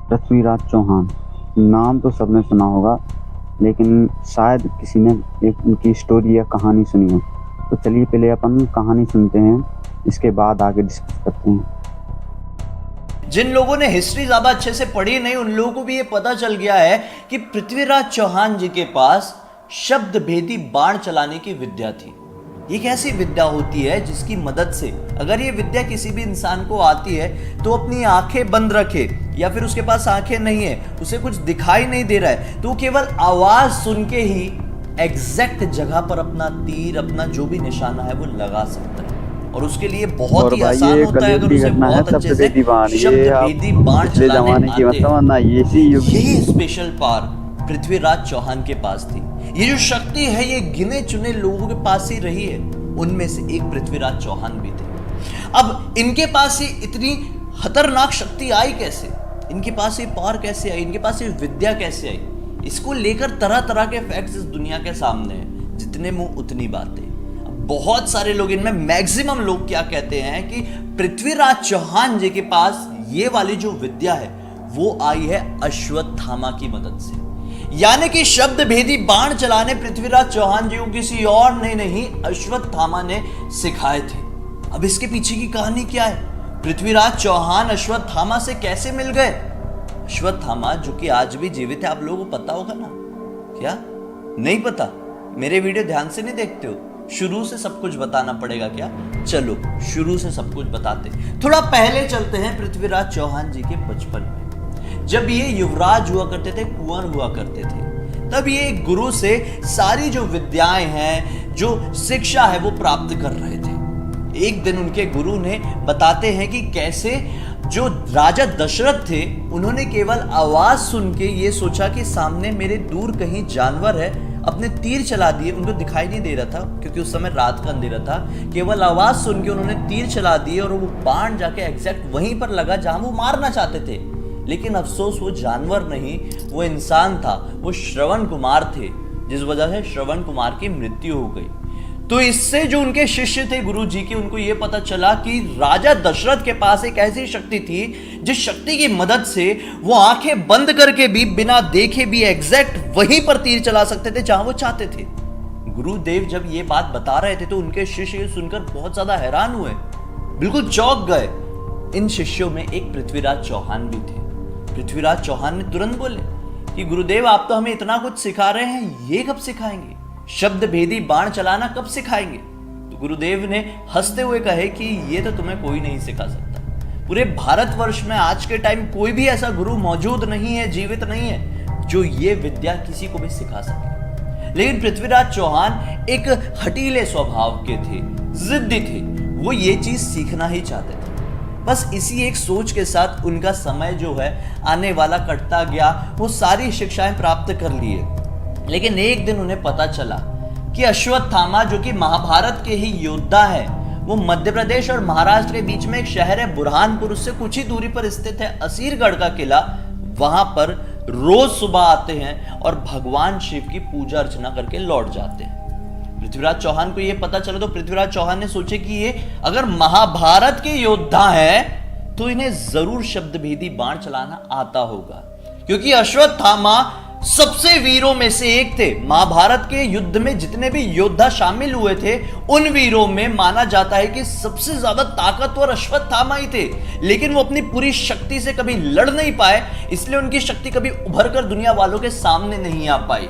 पृथ्वीराज चौहान नाम तो सबने सुना होगा, लेकिन शायद किसी ने एक उनकी स्टोरी या कहानी सुनी हो। तो चलिए पहले अपन कहानी सुनते हैं, इसके बाद आगे डिस्कस करते हैं। जिन लोगों ने हिस्ट्री ज्यादा अच्छे से पढ़ी नहीं, उन लोगों को भी ये पता चल गया है कि पृथ्वीराज चौहान जी के पास शब्द भेदी बाण चलाने की विद्या थी। ये कैसी विद्या होती है जिसकी मदद से अगर ये विद्या किसी भी इंसान को आती है तो अपनी आंखें बंद रखे, या फिर उसके पास आंखें नहीं है, उसे कुछ दिखाई नहीं दे रहा है, तो केवल आवाज सुन के ही एग्जैक्ट जगह पर अपना तीर, अपना जो भी निशाना है वो लगा सकता है। और उसके लिए बहुत ही आसान होता है अगर उसे बहुत अच्छे से शब्द भेदी बाण चलाने आते हैं। यही स्पेशल पावर पृथ्वीराज चौहान के पास थी। ये जो शक्ति है ये गिने चुने लोगों के पास ही रही है, उनमें से एक पृथ्वीराज चौहान भी थे। अब इनके पास ये इतनी खतरनाक शक्ति आई कैसे, इनके पास ये पावर कैसे आई, इनके पास ये विद्या कैसे आई, इसको लेकर तरह तरह के फैक्ट्स इस दुनिया के सामने हैं। जितने मुंह उतनी बातें। बहुत सारे लोग, इनमें मैक्सिमम लोग क्या कहते हैं कि पृथ्वीराज चौहान जी के पास ये वाली जो विद्या है वो आई है अश्वत्थामा की मदद से। यानी कि शब्द भेदी बाण चलाने पृथ्वीराज चौहान जी को किसी और ने नहीं, अश्वत्थामा ने सिखाए थे। अब इसके पीछे की कहानी क्या है? पृथ्वीराज चौहान अश्वत्थामा से कैसे मिल गए? अश्वत्थामा जो कि आज भी जीवित है, आप लोगों को पता होगा ना? क्या नहीं पता? मेरे वीडियो ध्यान से नहीं देखते हो? शुरू से सब कुछ बताना पड़ेगा क्या? चलो शुरू से सब कुछ बताते। थोड़ा पहले चलते हैं पृथ्वीराज चौहान जी के बचपन में। जब ये युवराज हुआ करते थे, कुंवर हुआ करते थे, तब ये गुरु से सारी जो विद्याएं हैं, जो शिक्षा है वो प्राप्त कर रहे थे। एक दिन उनके गुरु ने बताते हैं कि कैसे जो राजा दशरथ थे, उन्होंने केवल आवाज सुन के ये सोचा कि सामने मेरे दूर कहीं जानवर है, अपने तीर चला दिए। उनको दिखाई नहीं दे रहा था क्योंकि उस समय रात का अंधेरा था। केवल आवाज सुन के उन्होंने तीर चला दिए और वो बाण जाके एग्जैक्ट वहीं पर लगा जहां वो मारना चाहते थे। लेकिन अफसोस वो जानवर नहीं, वो इंसान था, वो श्रवण कुमार थे, जिस वजह से श्रवण कुमार की मृत्यु हो गई। तो इससे जो उनके शिष्य थे गुरु जी के, उनको यह पता चला कि राजा दशरथ के पास एक ऐसी शक्ति थी जिस शक्ति की मदद से वो आंखें बंद करके भी, बिना देखे भी एग्जैक्ट वहीं पर तीर चला सकते थे जहां वो चाहते थे। गुरुदेव जब ये बात बता रहे थे तो उनके शिष्य सुनकर बहुत ज्यादा हैरान हुए, बिल्कुल चौंक गए। इन शिष्यों में एक पृथ्वीराज चौहान भी थे। पृथ्वीराज चौहान ने तुरंत बोले कि गुरुदेव आप तो हमें इतना कुछ सिखा रहे हैं, ये कब सिखाएंगे? शब्द भेदी बाण चलाना कब सिखाएंगे? तो गुरुदेव ने हंसते हुए कहे कि ये तो तुम्हें कोई नहीं सिखा सकता। पूरे भारतवर्ष में आज के टाइम कोई भी ऐसा गुरु मौजूद नहीं है, जीवित नहीं है, जो ये विद्या किसी को भी सिखा सके। लेकिन पृथ्वीराज चौहान एक हटीले स्वभाव के थे, जिद्दी थे, वो ये चीज सीखना ही चाहते थे। बस इसी एक सोच के साथ उनका समय जो है आने वाला कटता गया, वो सारी शिक्षाएं प्राप्त कर लिए। लेकिन एक दिन उन्हें पता चला कि अश्वत्थामा जो कि महाभारत के ही योद्धा है, वो मध्य प्रदेश और महाराष्ट्र के बीच में एक शहर है बुरहानपुर, उससे कुछ ही दूरी पर स्थित है असीरगढ़ का किला। वहां पर रोज सुबह आते हैं और भगवान शिव की पूजा अर्चना करके लौट जाते हैं। पृथ्वीराज चौहान को यह पता चला तो पृथ्वीराज चौहान ने सोचे कि ये अगर महाभारत के योद्धा है तो इन्हें जरूर शब्द भेदी बाण चलाना आता होगा, क्योंकि अश्वत्थामा सबसे वीरों में से एक थे। महाभारत के युद्ध में जितने भी योद्धा शामिल हुए थे, उन वीरों में माना जाता है कि सबसे ज्यादा ताकतवर अश्वत्थामा ही थे। लेकिन वो अपनी पूरी शक्ति से कभी लड़ नहीं पाए, इसलिए उनकी शक्ति कभी उभर कर दुनिया वालों के सामने नहीं आ पाई।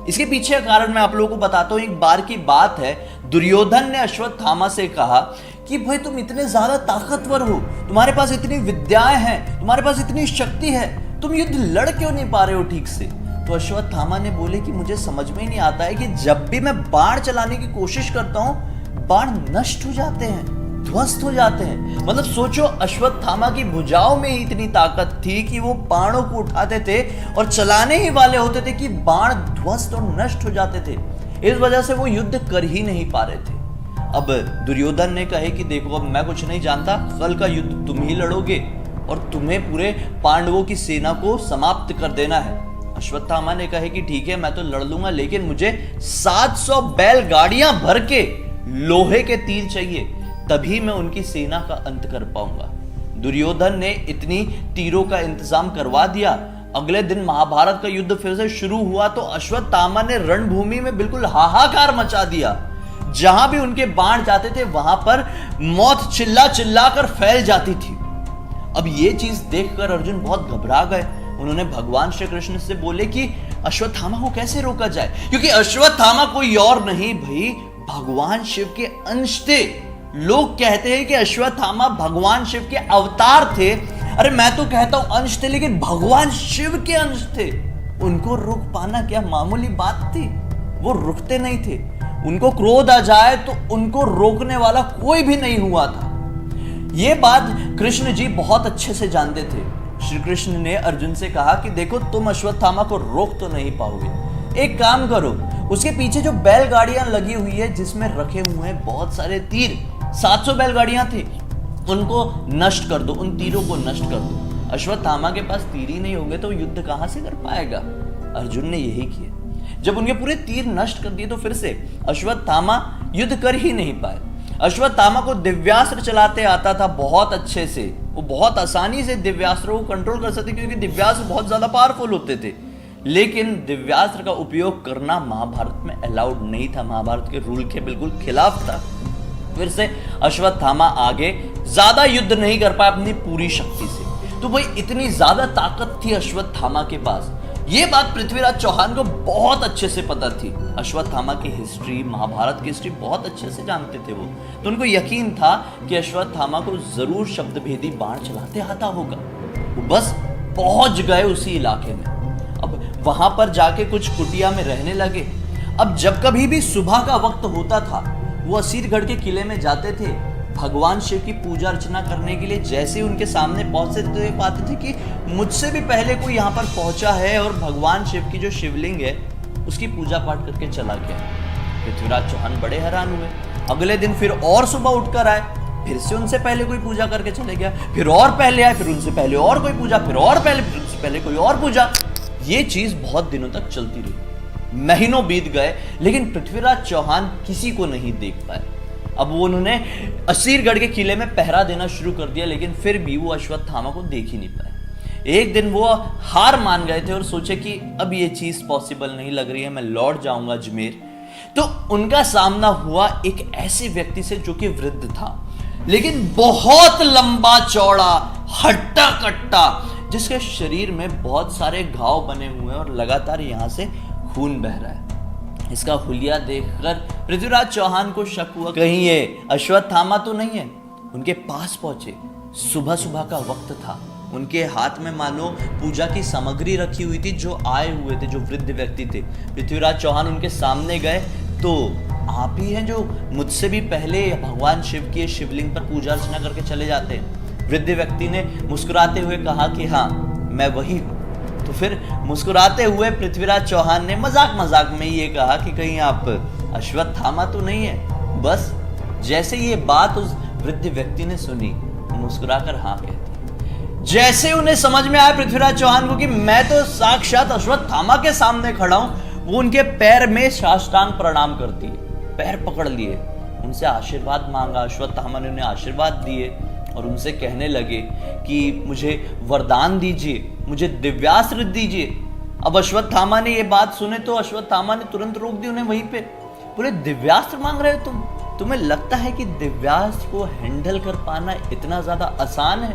इसके पीछे का कारण मैं आप लोगों को बताता हूं। एक बार की बात है, दुर्योधन ने अश्वत्थामा से कहा कि भाई तुम इतने ज्यादा ताकतवर हो, तुम्हारे पास इतनी विद्याएं हैं, तुम्हारे पास इतनी शक्ति है, तुम युद्ध लड़ क्यों नहीं पा रहे हो ठीक से? तो अश्वत्थामा ने बोले कि मुझे समझ में ही नहीं आता है कि जब भी मैं बाण चलाने की कोशिश करता हूं, बाण नष्ट हो जाते हैं, ध्वस्त हो जाते हैं। मतलब सोचो, अश्वत्थामा की भुजाओं में ही इतनी ताकत थी कि वो बाणों को उठाते थे और चलाने ही वाले होते थे कि बाण ध्वस्त और नष्ट हो जाते थे। इस वजह से वो युद्ध कर ही नहीं पा रहे थे। अब दुर्योधन ने कहे कि देखो, अब मैं कुछ नहीं जानता, कल का युद्ध तुम ही लड़ोगे और तुम्हें पूरे पांडवों की सेना को समाप्त कर देना है। अश्वत्थामा ने कहे कि ठीक है, मैं तो लड़ लूंगा, लेकिन मुझे 700 बैलगाड़ियां भर के लोहे के तीर चाहिए, तभी मैं उनकी सेना का अंत कर पाऊंगा। दुर्योधन ने इतनी तीरों का इंतजाम करवा दिया। अगले दिन महाभारत का युद्ध फिर से शुरू हुआ तो अश्वत्थामा ने रणभूमि में बिल्कुल हाहाकार मचा दिया। जहां भी उनके बाण जाते थे वहां पर मौत चिल्ला चिल्ला कर फैल जाती थी। अब ये चीज देखकर अर्जुन बहुत घबरा गए। उन्होंने भगवान श्री कृष्ण से बोले कि अश्वत्थामा को कैसे रोका जाए, क्योंकि अश्वत्थामा कोई और नहीं भाई भगवान शिव के अंश थे। लोग कहते हैं कि अश्वत्थामा भगवान शिव के अवतार थे। अरे मैं तो कहता हूं अंश थे, लेकिन भगवान शिव के अंश थे। उनको रोक पाना क्या मामूली बात थी? वो रुकते नहीं थे। उनको क्रोध आ जाए तो उनको रोकने वाला कोई भी नहीं हुआ था। यह बात कृष्ण जी बहुत अच्छे से जानते थे। श्री कृष्ण ने अर्जुन से कहा कि देखो तुम अश्वत्थामा को रोक तो नहीं पाओगे, एक काम करो, उसके पीछे जो बैलगाड़ियां लगी हुई है जिसमें रखे हुए हैं बहुत सारे तीर, 700 बैलगाड़ियां थी, उनको नष्ट कर दो, उन तीरों को नष्ट कर दो। अश्वत्थामा के पास तीर ही नहीं होंगे तो युद्ध कहां से कर पाएगा। अर्जुन ने यही किया। जब उनके पूरे तीर नष्ट कर दिए तो फिर से अश्वत्थामा युद्ध कर ही नहीं पाए। अश्वत्थामा को दिव्यास्त्र चलाते आता था बहुत अच्छे से, वो बहुत आसानी से दिव्यास्त्रों को कंट्रोल कर सकते क्योंकि दिव्यास्त्र बहुत ज्यादा पावरफुल होते थे। लेकिन दिव्यास्त्र का उपयोग करना महाभारत में अलाउड नहीं था, महाभारत के रूल के बिल्कुल खिलाफ था। फिर से अश्वत्थामा आगे ज्यादा युद्ध नहीं कर पाया अपनी पूरी शक्ति से। तो भाई इतनी ज्यादा ताकत थी अश्वत्थामा के पास। यह बात पृथ्वीराज चौहान को बहुत अच्छे से पता थी। अश्वत्थामा की हिस्ट्री, महाभारत की हिस्ट्री बहुत अच्छे से जानते थे वो। तो उनको यकीन था कि अश्वत्थामा को जरूर शब्दभेदी बाण चलाते आता होगा। वो बस पहुंच गए उसी इलाके में। अब वहां पर जाके कुछ कुटिया में रहने लगे। अब जब कभी भी सुबह का वक्त होता था वो असीरगढ़ के किले में जाते थे भगवान शिव की पूजा अर्चना करने के लिए। जैसे ही उनके सामने पहुंचते तो ये पाते थे कि मुझसे भी पहले कोई यहाँ पर पहुंचा है और भगवान शिव की जो शिवलिंग है उसकी पूजा पाठ करके चला गया। पृथ्वीराज चौहान बड़े हैरान हुए। अगले दिन फिर और सुबह उठकर आए, फिर से उनसे पहले कोई पूजा करके चले गया, फिर और पहले आए, फिर उनसे पहले और कोई पूजा, फिर और पहले, फिर उनसे पहले कोई और पूजा। ये चीज बहुत दिनों तक चलती रही। महीनों बीत गए लेकिन पृथ्वीराज चौहान किसी को नहीं देख पाए। अब वो उन्होंने असीरगढ़ के किले में पहरा देना शुरू कर दिया लेकिन फिर भी वो अश्वत्थामा को देख ही नहीं पाए। एक दिन वो हार मान गए थे और सोचे कि अब ये चीज पॉसिबल नहीं लग रही है, मैं लौट जाऊंगा अजमेर। तो उनका सामना हुआ एक ऐसे व्यक्ति से जो कि वृद्ध था लेकिन बहुत लंबा चौड़ा, हट्टा कट्टा, जिसके शरीर में बहुत सारे घाव बने हुए हैं और लगातार यहां से खून बह रहा है। इसका हुलिया देखकर पृथ्वीराज चौहान को शक हुआ कहीं ये अश्वत्थामा तो नहीं है। उनके पास पहुंचे। सुबह सुबह का वक्त था। उनके हाथ में मानो पूजा की सामग्री रखी हुई थी। जो आए हुए थे, जो वृद्ध व्यक्ति थे, पृथ्वीराज चौहान उनके सामने गए तो आप ही हैं जो मुझसे भी पहले भगवान शिव की शिवलिंग पर पूजा अर्चना करके चले जाते हैं। वृद्ध व्यक्ति ने मुस्कुराते हुए कहा कि हाँ मैं वही हूं। तो फिर मुस्कुराते हुए पृथ्वीराज चौहान ने मजाक मजाक में ये कहा कि कहीं आप अश्वत्थामा तो नहीं है। बस जैसे ये बात उस वृद्ध व्यक्ति ने सुनी, मुस्कुराकर हाँ कहती। जैसे उन्हें समझ में आया पृथ्वीराज चौहान को कि मैं तो साक्षात अश्वत्थामा के सामने खड़ा हूं, वो उनके पैर में साष्टांग प्रणाम करती है, पैर पकड़ लिए, उनसे आशीर्वाद मांगा। अश्वत्थामा ने उन्हें आशीर्वाद दिए और उनसे कहने लगे कि मुझे वरदान दीजिए, मुझे दिव्यास्त्र दीजिए। अब अश्वत्थामा ने ये बात सुने तो अश्वत्थामा ने तुरंत रोक दी उन्हें वहीं पे। पूरे दिव्यास्त्र मांग रहे हो तुम्हें लगता है कि दिव्यास्त्र को हैंडल कर पाना इतना ज्यादा आसान है?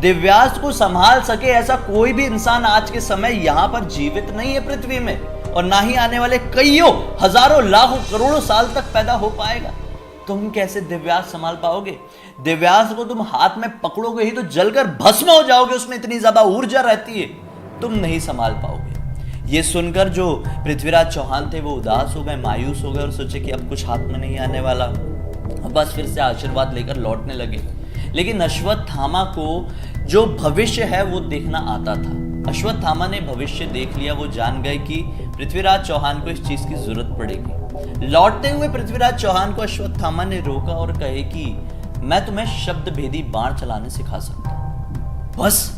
दिव्यास्त्र को संभाल सके ऐसा कोई भी इंसान आज के समय यहां पर जीवित नहीं है पृथ्वी में, और ना ही आने वाले कईयों हजारों लाखों करोड़ों साल तक पैदा हो पाएगा। तुम कैसे दिव्यास्त्र संभाल पाओगे? दिव्यास्त्र को तुम हाथ में पकड़ोगे ही तो जलकर भस्म हो जाओगे, उसमें इतनी ज्यादा ऊर्जा रहती है, तुम नहीं संभाल पाओगे। ये सुनकर जो पृथ्वीराज चौहान थे वो उदास हो गए, मायूस हो गए और सोचे कि अब कुछ हाथ में नहीं आने वाला। बस फिर से आशीर्वाद लेकर लौटने लगे। लेकिन अश्वत्थामा को जो भविष्य है वो देखना आता था। अश्वत्थामा ने भविष्य देख लिया। वो जान गए कि पृथ्वीराज चौहान को इस चीज की जरूरत पड़ेगी। लौटते हुए पृथ्वीराज चौहान को अश्वत्थामा ने रोका और कहे कि मैं तुम्हें शब्द भेदी बाण चलाने सिखा सकता हूं। बस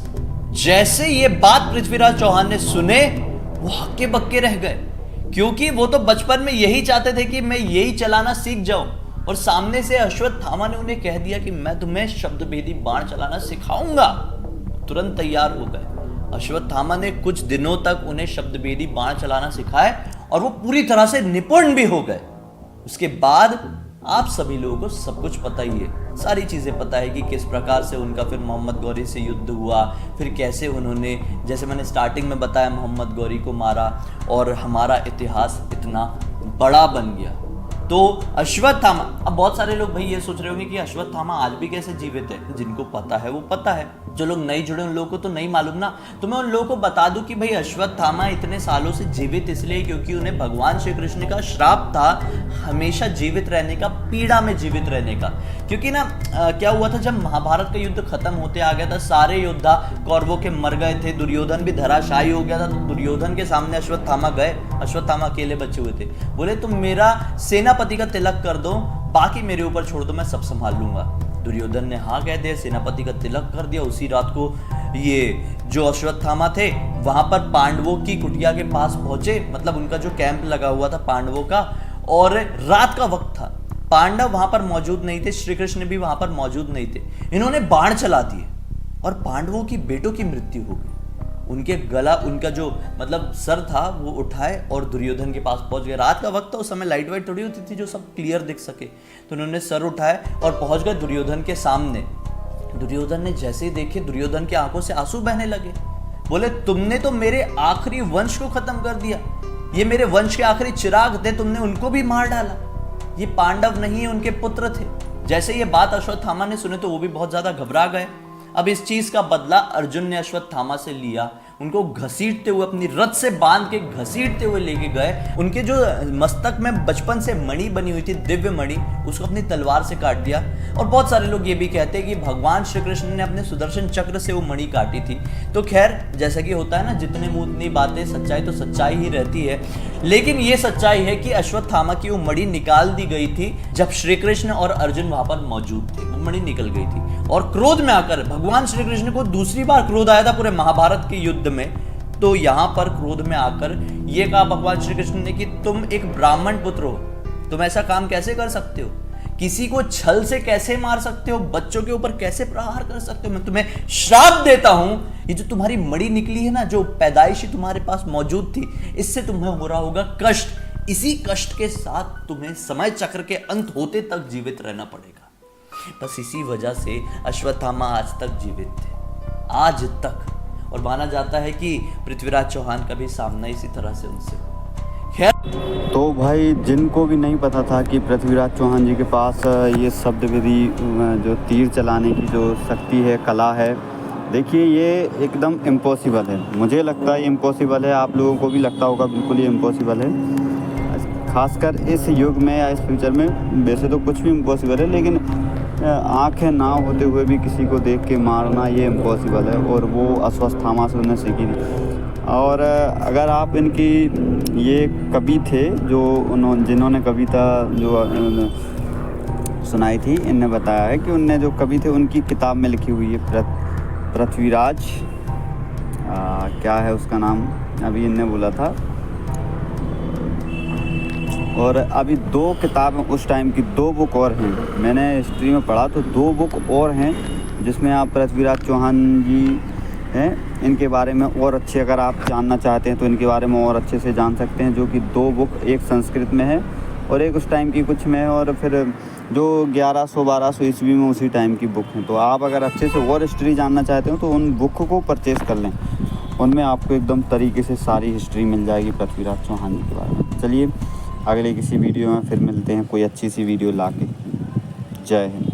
जैसे ये बात पृथ्वीराज चौहान ने सुने वो हक्के बक्के रह गए, क्योंकि वो तो बचपन में यही चाहते थे कि मैं यही चलाना सीख जाऊं। और सामने से अश्वत्थामा ने उन्हें कह दिया कि मैं तुम्हें शब्द भेदी बाण चलाना सिखाऊंगा। तुरंत तैयार हो गए। अश्वत्थामा ने कुछ दिनों तक उन्हें शब्द भेदी बाण चलाना सिखाए और वो पूरी तरह से निपुण भी हो गए। उसके बाद आप सभी लोगों को सब कुछ पता ही है, सारी चीज़ें पता है कि किस प्रकार से उनका फिर मोहम्मद गौरी से युद्ध हुआ, फिर कैसे उन्होंने, जैसे मैंने स्टार्टिंग में बताया, मोहम्मद गौरी को मारा और हमारा इतिहास इतना बड़ा बन गया। तो अश्वत्थामा, अब बहुत सारे लोग भाई ये सोच रहे होंगे कि अश्वत्थामा आज भी कैसे जीवित है। जिनको पता है वो पता है, जो लोग नहीं जुड़े उन लोगों को तो नहीं मालूम ना। तो मैं उन लोगों को बता दूं कि भाई अश्वत्थामा इतने सालों से जीवित इसलिए क्योंकि उन्हें भगवान श्री कृष्ण का श्राप था हमेशा जीवित रहने का, पीड़ा में जीवित रहने का। क्योंकि ना क्या हुआ था, जब महाभारत का युद्ध खत्म होते आ गया था, सारे योद्धा कौरवों के मर गए थे, दुर्योधन भी धराशायी हो गया था। तो दुर्योधन के सामने अश्वत्थामा गए, अश्वत्थामा अकेले बचे हुए थे। बोले तुम मेरा सेनापति का तिलक कर दो, बाकी मेरे ऊपर छोड़ दो, मैं सब संभाल लूंगा। दुर्योधन ने हाँ कह दिया, सेनापति का तिलक कर दिया। उसी रात को ये जो अश्वत्थामा थे वहां पर पांडवों की कुटिया के पास पहुंचे, मतलब उनका जो कैंप लगा हुआ था पांडवों का, और रात का वक्त था। पांडव वहां पर मौजूद नहीं थे, श्री कृष्ण भी वहां पर मौजूद नहीं थे। इन्होंने बाण चला दिए और पांडवों की बेटों की मृत्यु हो गई। उनके गला, उनका जो मतलब सर था वो उठाए और दुर्योधन के पास पहुंच गए। रात का वक्त था, उस समय लाइट वाइट थोड़ी होती थी जो सब क्लियर दिख सके। तो उन्होंने सर उठाए और पहुंच गए दुर्योधन के सामने। दुर्योधन ने जैसे ही देखे, दुर्योधन की आंखों से आंसू बहने लगे। बोले तुमने तो मेरे आखिरी वंश को खत्म कर दिया, ये मेरे वंश के आखिरी चिराग थे, तुमने उनको भी मार डाला। ये पांडव नहीं, उनके पुत्र थे। जैसे ये बात अश्वत्थामा ने सुने तो वो भी बहुत ज्यादा घबरा गए। अब इस चीज का बदला अर्जुन ने अश्वत्थामा से लिया। उनको घसीटते हुए, अपनी रथ से बांध के घसीटते हुए लेके गए। उनके जो मस्तक में बचपन से मणि बनी हुई थी, दिव्य मणि, उसको अपनी तलवार से काट दिया। और बहुत सारे लोग ये भी कहते हैं कि भगवान श्री कृष्ण ने अपने सुदर्शन चक्र से वो मणि काटी थी। तो खैर, जैसा कि होता है ना, जितने मुंह उतनी बातें, सच्चाई तो सच्चाई ही रहती है। लेकिन ये सच्चाई है कि अश्वत्थामा की वो मणि निकाल दी गई थी जब श्री कृष्ण और अर्जुन वहां पर मौजूद थे। वो मणि निकल गई थी और क्रोध में आकर भगवान श्री कृष्ण को दूसरी बार क्रोध आया था पूरे महाभारत के युद्ध में। तो यहां पर क्रोध में आकर ये कहा भगवान श्री कृष्ण ने कि तुम एक ब्राह्मण पुत्र हो, तुम ऐसा काम कैसे कर सकते हो, किसी को छल से कैसे मार सकते हो, बच्चों के ऊपर कैसे प्रहार कर सकते हो। मैं तुम्हें श्राप देता हूं, ये जो तुम्हारी मणि निकली है ना, जो पैदाइशी तुम्हारे पास मौजूद थी, इससे तुम्हें हो रहा होगा कष्ट। इसी कष्ट के साथ तुम्हें समय चक्र के अंत होते तक जीवित रहना पड़ेगा। बस इसी वजह से अश्वत्थामा आज तक जीवित थे, आज तक। और माना जाता है कि पृथ्वीराज चौहान का भी सामना इसी तरह से उनसे हुआ। खैर, तो भाई जिनको भी नहीं पता था कि पृथ्वीराज चौहान जी के पास ये शब्द विधि, जो तीर चलाने की जो शक्ति है, कला है, देखिए ये एकदम इम्पॉसिबल है। मुझे लगता है इम्पॉसिबल है, आप लोगों को भी लगता होगा बिल्कुल ये इम्पॉसिबल है। खासकर इस युग में या इस फ्यूचर में वैसे तो कुछ भी इम्पॉसिबल है, लेकिन आंखें ना होते हुए भी किसी को देख के मारना ये इम्पॉसिबल है। और वो अश्वत्थामा से उन्हें सीखी थी। और अगर आप इनकी, ये कवि थे जो जिन्होंने कविता जो सुनाई थी, इनने बताया है कि उनने जो कवि थे उनकी किताब में लिखी हुई है पृथ्वीराज, क्या है उसका नाम, अभी इनने बोला था। और अभी 2 किताबें उस टाइम की, 2 बुक और हैं, मैंने हिस्ट्री में पढ़ा तो 2 बुक और हैं जिसमें आप पृथ्वीराज चौहान जी हैं, इनके बारे में और अच्छे, अगर आप जानना चाहते हैं तो इनके बारे में और अच्छे से जान सकते हैं। जो कि 2 बुक, एक संस्कृत में है और एक उस टाइम की कुछ में है, और फिर जो 1100-1200 ईस्वी में उसी टाइम की बुक हैं। तो आप अगर अच्छे से और हिस्ट्री जानना चाहते हो तो उन बुक को परचेज़ कर लें, उनमें आपको एकदम तरीके से सारी हिस्ट्री मिल जाएगी पृथ्वीराज चौहान जी के बारे में। चलिए अगले किसी वीडियो में फिर मिलते हैं, कोई अच्छी सी वीडियो लाके। जय हिंद।